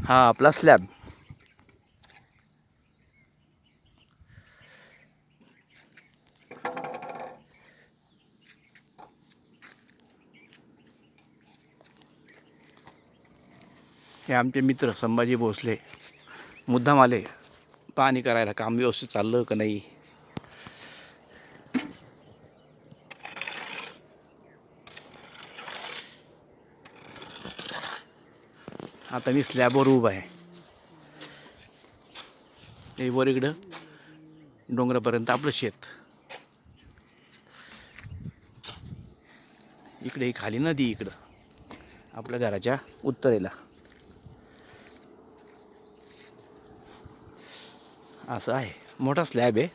हा आपला स्लॅब. हे आमचे मित्र संभाजी भोसले मुद्दाम आले पाहणी करायला, काम व्यवस्थित चाललं का नाही. आता मी स्लॅबवर उभा आहे. हे वर इकडं डोंगरापर्यंत आपलं शेत. इकडे ही खाली नदी, इकडं आपल्या घराच्या उत्तरेला. असं आहे, मोठा स्लॅब आहे,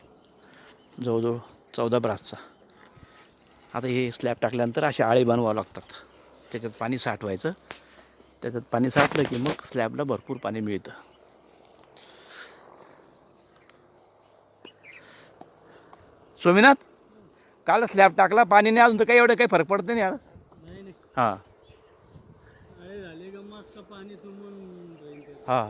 जवळजवळ 14 ब्रासचा. आता हे स्लॅब टाकल्यानंतर असे आळे बनवावं लागतात, त्याच्यात पाणी साठवायचं. त्याच्यात पाणी साठलं की मग स्लॅबला भरपूर पाणी मिळतं. स्वामीनाथ, काल स्लॅब टाकला, पाणी नाही अजून तर काही एवढं काही फरक पडत नाही यार. हां हां,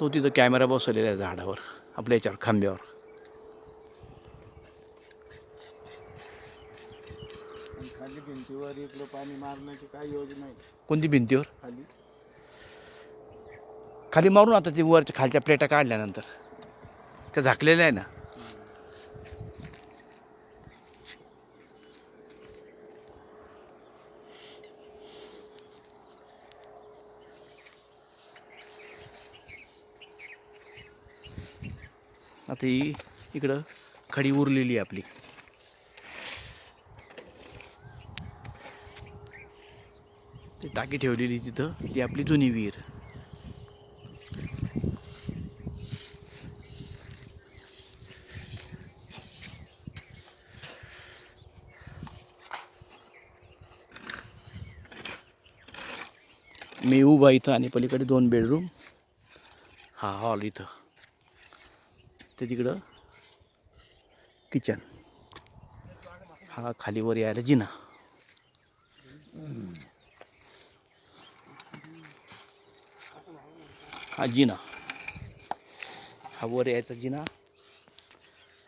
तो तिथं कॅमेरा बसवलेला आहे झाडावर, आपल्या याच्यावर खांब्यावर. खाली भिंतीवर इकडं पाणी मारण्याची काय योजना आहे? कोणती भिंतीवर? खाली खाली मारून आता ती वरच्या खालच्या प्लेटा काढल्यानंतर त्या झाकलेल्या आहे ना. आता ही इकडं खडी उरलेली आहे आपली. ती टाकी ठेवलेली तिथं, ही आपली जुनी विहीर. मी उभा इथं आणि पलीकडे 2 बेडरूम, हा हॉल इथं, ते तिकडं किचन. हा खाली वर यायला जिना. हा जिना, हा वर यायचा जिना,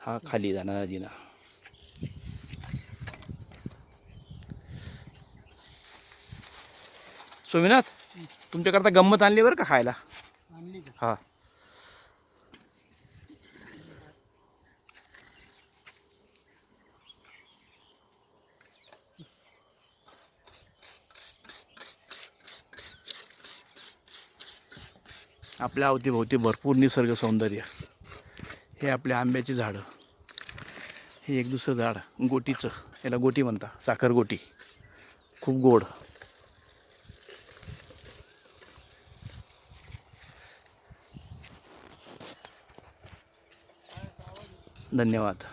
हा खाली जाणारा जिना. स्वामीनाथ, तुमच्याकरता गंमत आणली बरं का खायला. हा, आपल्या अवतीभोवती भरपूर निसर्ग सौंदर्य. हे आपल्या आंब्याची झाडं, हे एक दुसरं झाड गोटीचं, याला गोटी म्हणता, साखर गोटी, खूप गोड. धन्यवाद.